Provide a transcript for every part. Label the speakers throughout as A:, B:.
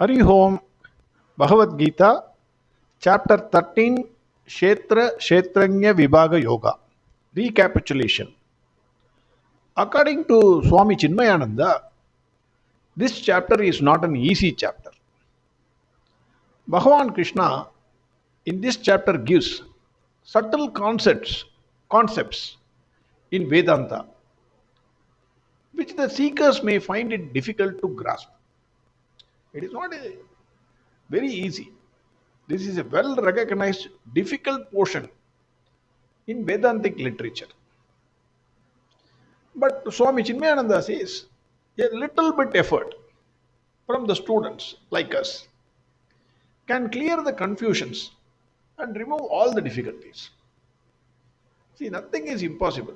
A: Home, Bhagavad Gita, chapter 13, Kshetra Kshetranya Vibhaga Yoga. Recapitulation. According to Swami Chinmayananda, this chapter is not an easy chapter. Bhagavan Krishna in this chapter gives subtle concepts in Vedanta, which the seekers may find it difficult to grasp. It is not very easy. This is a well recognized difficult portion in Vedantic literature. But Swami Chinmayananda says a little bit effort from the students like us can clear the confusions and remove all the difficulties. See, nothing is impossible.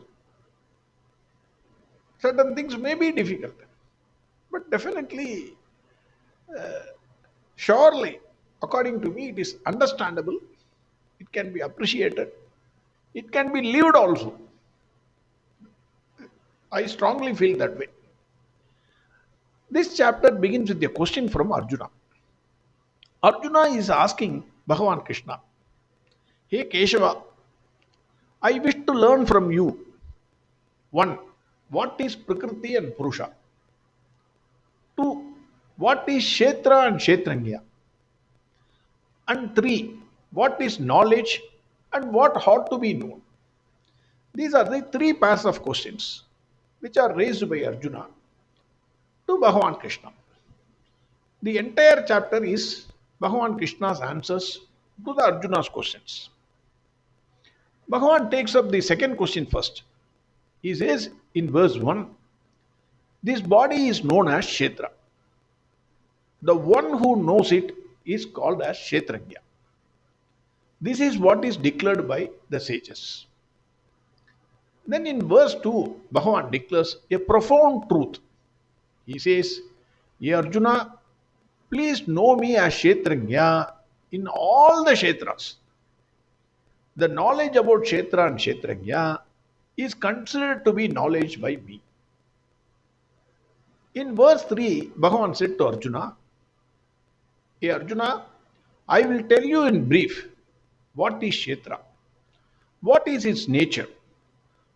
A: Certain things may be difficult, but definitely, surely, according to me, it is understandable, it can be appreciated, it can be lived also. I strongly feel that way. This chapter begins with a question from Arjuna. Arjuna is asking Bhagavan Krishna, Hey Keshava, I wish to learn from you. 1. What is Prakriti and Purusha? 2. What is Kshetra and Kshetranya? And 3. What is knowledge and what ought to be known? These are the three pairs of questions which are raised by Arjuna to Bhagavan Krishna. The entire chapter is Bhagavan Krishna's answers to the Arjuna's questions. Bhagavan takes up the second question first. He says in verse 1, this body is known as Kshetra. The one who knows it is called as Kshetranya. This is what is declared by the sages. Then in verse 2, Bhagavan declares a profound truth. He says, Ye Arjuna, please know me as Kshetranya in all the Kshetras. The knowledge about Kshetra and Kshetranya is considered to be knowledge by me. In verse 3, Bhagavan said to Arjuna, Hey Arjuna, I will tell you in brief what is Kshetra, what is its nature,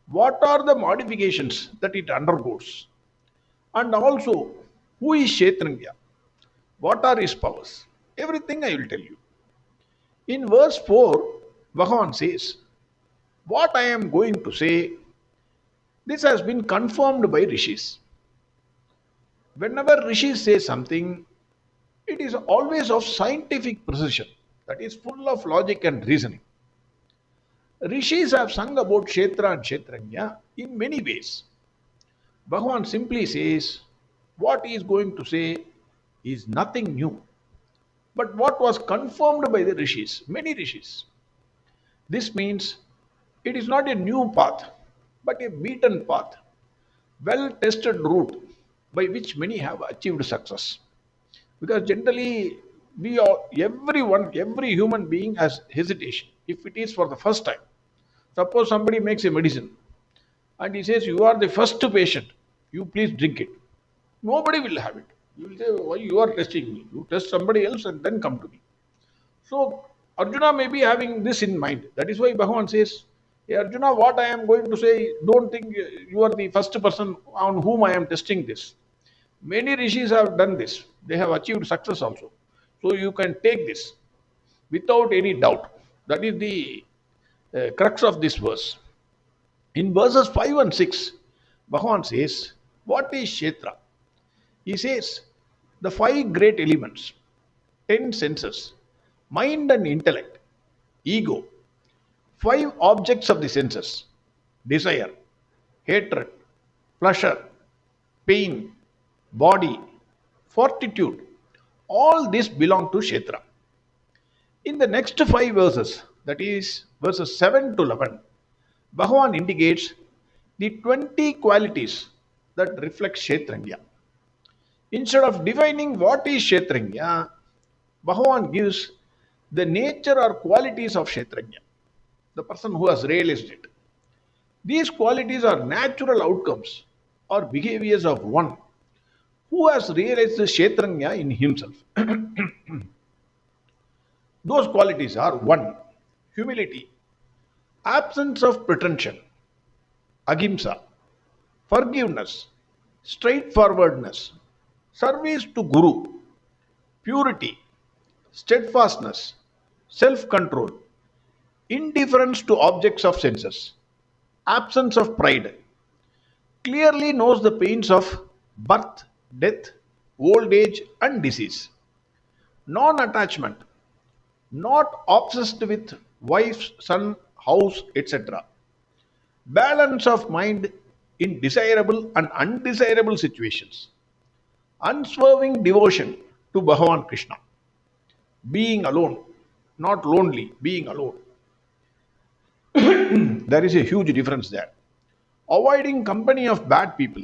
A: what are the modifications that it undergoes, and also who is Kshetranya, what are his powers. Everything I will tell you. In verse 4, Bhagavan says, what I am going to say, this has been confirmed by rishis. Whenever rishis say something, it is always of scientific precision, that is full of logic and reasoning. Rishis have sung about Kshetra and Kshetranya in many ways. Bhagavan simply says, what he is going to say is nothing new, but what was confirmed by the rishis, many rishis. This means it is not a new path, but a beaten path, well tested route by which many have achieved success. Because generally, every human being has hesitation if it is for the first time. Suppose somebody makes a medicine and he says, you are the first patient, you please drink it. Nobody will have it. You will say, why you are testing me? You test somebody else and then come to me. So Arjuna may be having this in mind. That is why Bhagavan says, hey Arjuna, what I am going to say, don't think you are the first person on whom I am testing this. Many rishis have done this. They have achieved success also. So you can take this without any doubt. That is the crux of this verse. In verses 5 and 6, Bhagavan says, what is Kshetra? He says, the 5 great elements, 10 senses, mind and intellect, ego, 5 objects of the senses, desire, hatred, pleasure, pain, body, fortitude, all this belong to Kshetra. In the next 5 verses, that is verses 7 to 11, Bhagavan indicates the 20 qualities that reflect Kshetranya. Instead of defining what is Kshetranya, Bhagavan gives the nature or qualities of Kshetranya, the person who has realized it. These qualities are natural outcomes or behaviors of one who has realized the Kshetranya in himself. Those qualities are 1. Humility, absence of pretension, ahimsa, forgiveness, straightforwardness, service to Guru, purity, steadfastness, self control, indifference to objects of senses, absence of pride, clearly knows the pains of birth, death, old age, and disease, non attachment, not obsessed with wife, son, house, etc. Balance of mind in desirable and undesirable situations. Unswerving devotion to Bhagavan Krishna. Being alone, not lonely, being alone. There is a huge difference there. Avoiding company of bad people.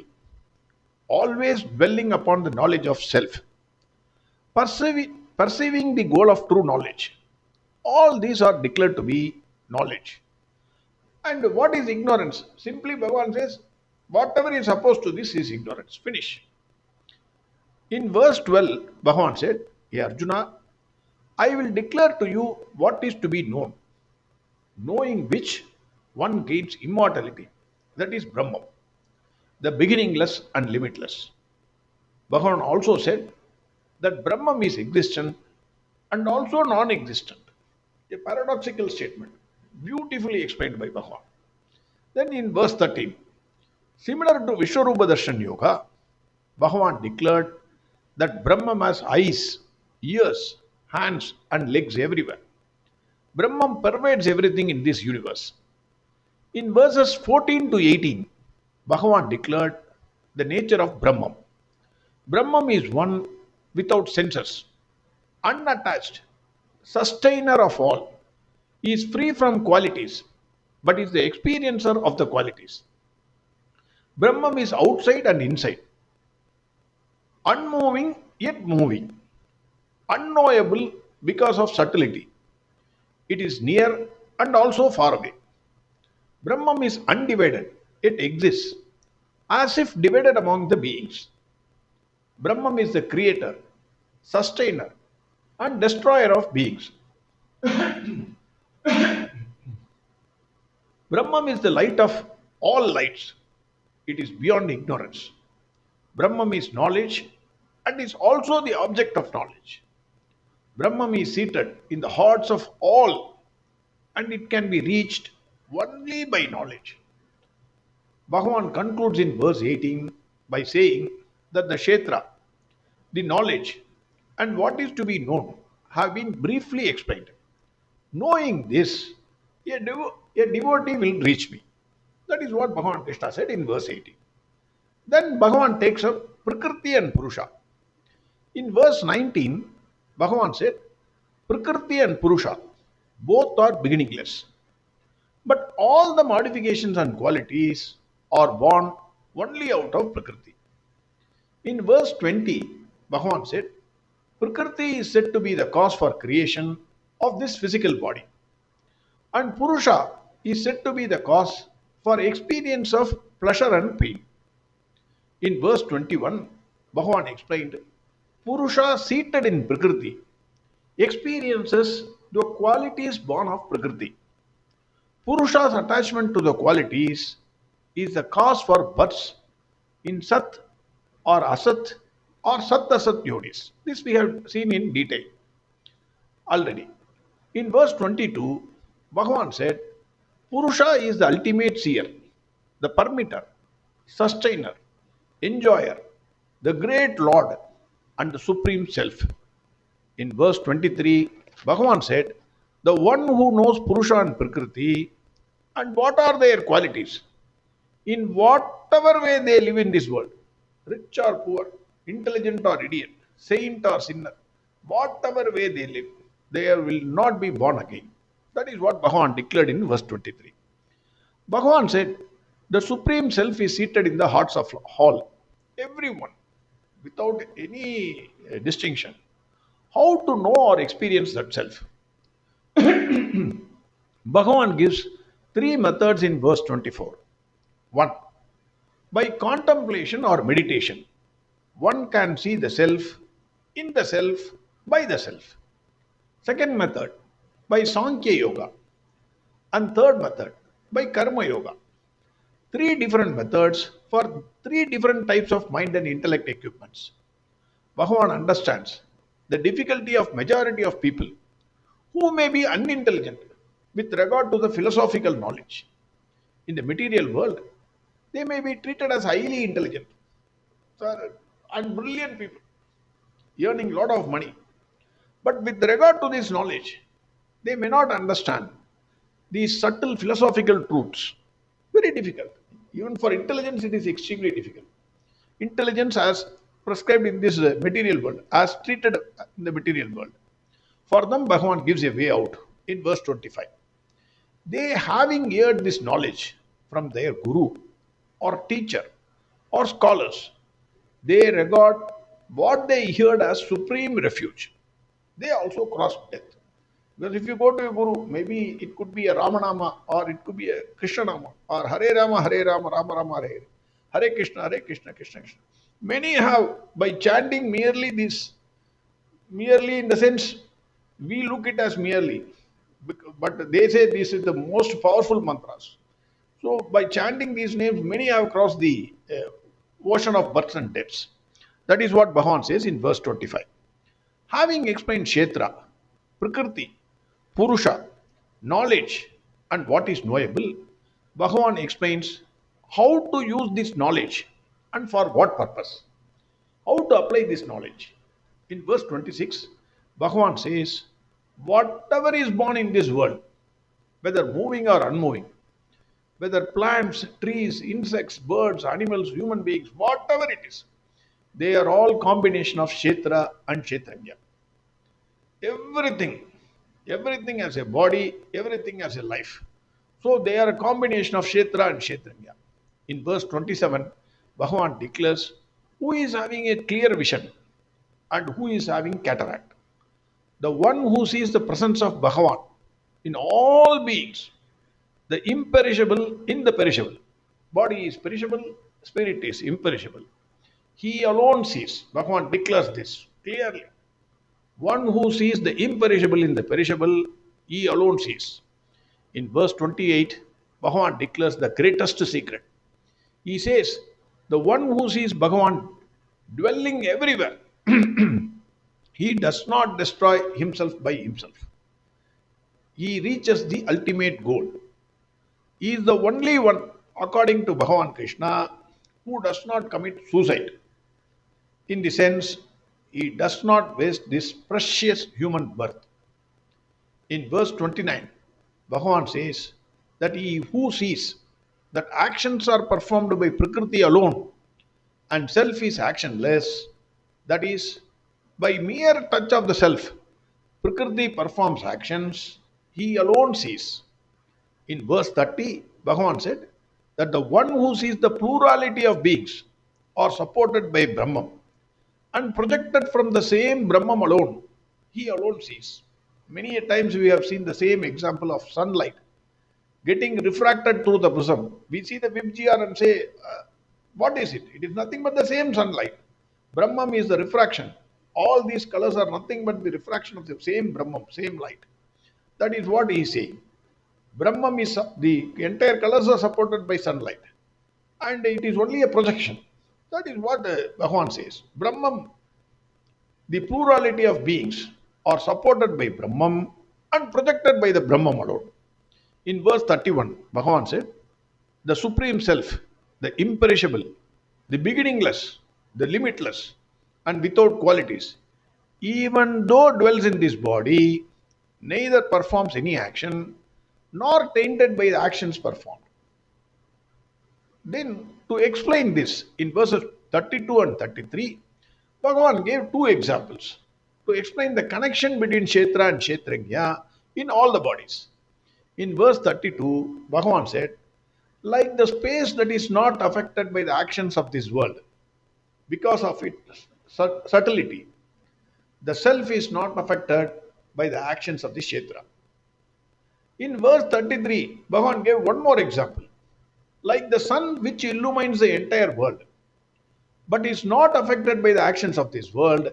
A: Always dwelling upon the knowledge of self. Perceiving the goal of true knowledge. All these are declared to be knowledge. And what is ignorance? Simply Bhagavan says, whatever is opposed to this is ignorance. Finish. In verse 12, Bhagavan said, Hey Arjuna, I will declare to you what is to be known, knowing which one gains immortality. That is Brahman, the beginningless and limitless. Bhagavan also said that Brahman is existent and also non existent. A paradoxical statement, beautifully explained by Bhagavan. Then in verse 13, similar to Vishwarupa Darshan Yoga, Bhagavan declared that Brahman has eyes, ears, hands, and legs everywhere. Brahman pervades everything in this universe. In verses 14 to 18, Bhagavan declared the nature of Brahman. Brahman is one without senses, unattached, sustainer of all. He is free from qualities, but is the experiencer of the qualities. Brahman is outside and inside, unmoving yet moving, unknowable because of subtlety. It is near and also far away. Brahman is undivided, yet exists, as if divided among the beings. Brahman is the creator, sustainer, and destroyer of beings. Brahman is the light of all lights. It is beyond ignorance. Brahman is knowledge and is also the object of knowledge. Brahman is seated in the hearts of all and it can be reached only by knowledge. Bhagavan concludes in verse 18 by saying that the Kshetra, the knowledge, and what is to be known have been briefly explained. Knowing this, a devotee will reach me. That is what Bhagavan Krishna said in verse 18. Then Bhagavan takes up Prakriti and Purusha. In verse 19, Bhagavan said, Prakriti and Purusha, both are beginningless. But all the modifications and qualities are born only out of Prakriti. In verse 20, Bhagavan said, Prakriti is said to be the cause for creation of this physical body. And Purusha is said to be the cause for experience of pleasure and pain. In verse 21, Bhagavan explained, Purusha seated in Prakriti experiences the qualities born of Prakriti. Purusha's attachment to the qualities is the cause for births in Sat or Asat or Sat Asat yodis. This we have seen in detail already. In verse 22, Bhagavan said, Purusha is the ultimate seer, the permitter, sustainer, enjoyer, the great Lord, and the Supreme Self. In verse 23, Bhagavan said, the one who knows Purusha and Prakriti, and what are their qualities, in whatever way they live in this world, rich or poor, intelligent or idiot, saint or sinner, whatever way they live, they will not be born again. That is what Bhagavan declared in verse 23. Bhagavan said, the Supreme Self is seated in the hearts of all, everyone, without any distinction. How to know or experience that self? Bhagavan gives three methods in verse 24. 1. By contemplation or meditation. One can see the self, in the self, by the self. Second method, by Sankhya Yoga. And third method, by Karma Yoga. Three different methods for three different types of mind and intellect equipments. Bhagavan understands the difficulty of majority of people who may be unintelligent with regard to the philosophical knowledge. In the material world, they may be treated as highly intelligent and brilliant people, earning a lot of money. But with regard to this knowledge, they may not understand these subtle philosophical truths. Very difficult. Even for intelligence, it is extremely difficult. Intelligence as prescribed in this material world, as treated in the material world. For them, Bhagavan gives a way out in verse 25. They, having heard this knowledge from their guru or teacher or scholars, they regard what they heard as supreme refuge. They also cross death. Because if you go to a guru, maybe it could be a Ramanama or it could be a Krishna Nama or Hare Rama, Rama Rama, Hare Hare. Hare Krishna, Krishna Krishna. Many have, by chanting merely this, merely in the sense, we look it as merely, but they say this is the most powerful mantras. So by chanting these names, many have crossed the ocean of births and deaths. That is what Bhagavan says in verse 25. Having explained Kshetra, Prakriti, Purusha, knowledge, and what is knowable, Bhagavan explains how to use this knowledge and for what purpose. How to apply this knowledge. In verse 26, Bhagavan says, whatever is born in this world, whether moving or unmoving, whether plants, trees, insects, birds, animals, human beings, whatever it is, they are all combination of Kshetra and Kshetranya. Everything has a body, everything has a life. So they are a combination of Kshetra and Kshetranya. In verse 27, Bhagavan declares who is having a clear vision and who is having cataract. The one who sees the presence of Bhagavan in all beings, the imperishable in the perishable. Body is perishable, spirit is imperishable. He alone sees. Bhagavan declares this clearly. One who sees the imperishable in the perishable, he alone sees. In verse 28, Bhagavan declares the greatest secret. He says, the one who sees Bhagavan dwelling everywhere, he does not destroy himself by himself. He reaches the ultimate goal. He is the only one, according to Bhagavan Krishna, who does not commit suicide. In the sense, he does not waste this precious human birth. In verse 29, Bhagavan says that he who sees that actions are performed by Prakriti alone and self is actionless, that is, by mere touch of the self, Prakriti performs actions, he alone sees. In verse 30, Bhagavan said that the one who sees the plurality of beings are supported by Brahman and projected from the same Brahman alone, he alone sees. Many a times we have seen the same example of sunlight getting refracted through the prism. We see the VIBGR and say, what is it? It is nothing but the same sunlight. Brahman is the refraction. All these colors are nothing but the refraction of the same Brahman, same light. That is what he is saying. Brahman is, the entire colors are supported by sunlight. And it is only a projection. That is what Bhagavan says. Brahman, the plurality of beings are supported by Brahman and projected by the Brahman alone. In verse 31, Bhagavan said, the Supreme Self, the imperishable, the beginningless, the limitless, and without qualities, even though dwells in this body, neither performs any action, nor tainted by the actions performed. Then, to explain this, in verses 32 and 33, Bhagavan gave two examples to explain the connection between Kshetra and Kshetranya in all the bodies. In verse 32, Bhagavan said, like the space that is not affected by the actions of this world because of its subtlety, the self is not affected by the actions of the Kshetra. In verse 33, Bhagavan gave one more example. Like the sun which illumines the entire world, but is not affected by the actions of this world.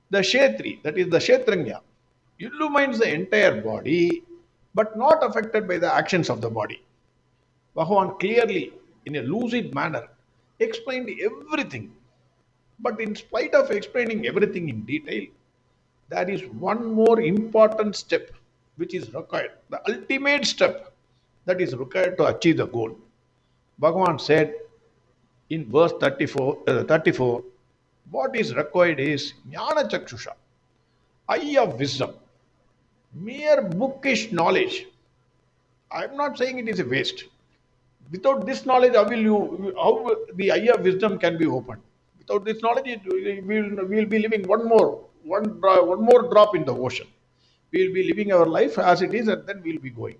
A: The Kshetri, that is the Kshetranya, illumines the entire body but not affected by the actions of the body. Bhagavan clearly, in a lucid manner, explained everything. But in spite of explaining everything in detail, there is one more important step which is required, the ultimate step that is required to achieve the goal. Bhagavan said in verse 34, what is required is Jnana Chakshusha, eye of wisdom. Mere bookish knowledge, I am not saying it is a waste. Without this knowledge, how the eye of wisdom can be opened? Without this knowledge, we will be living one more drop in the ocean. We will be living our life as it is, and then we will be going.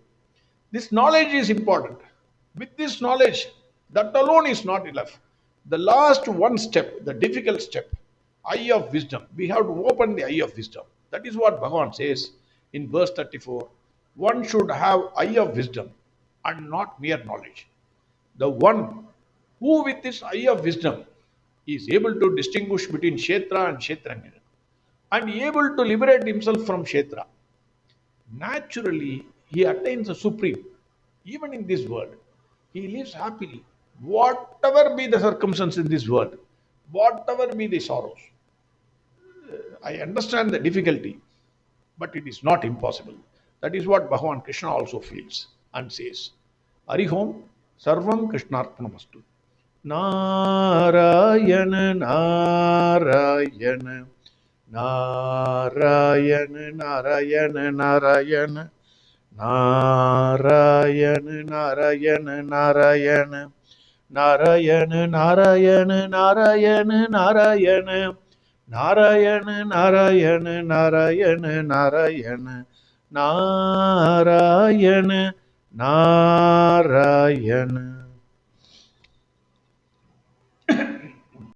A: This knowledge is important. With this knowledge, that alone is not enough. The last one step, the difficult step, eye of wisdom. We have to open the eye of wisdom. That is what Bhagavan says in verse 34. One should have eye of wisdom and not mere knowledge. The one who with this eye of wisdom is able to distinguish between Kshetra and Kshetranya and able to liberate himself from Kshetra, naturally he attains the supreme. Even in this world, he lives happily. Whatever be the circumstances in this world, whatever be the sorrows, I understand the difficulty, but it is not impossible. That is what Bhagavan Krishna also feels and says. Arihom Sarvam Krishnarpanamastu. Narayana Narayana Narayana Narayana Narayana Narayana Narayana Narayana Narayana Narayana Narayana Narayana Narayana Narayana Narayana Narayana Narayana Narayana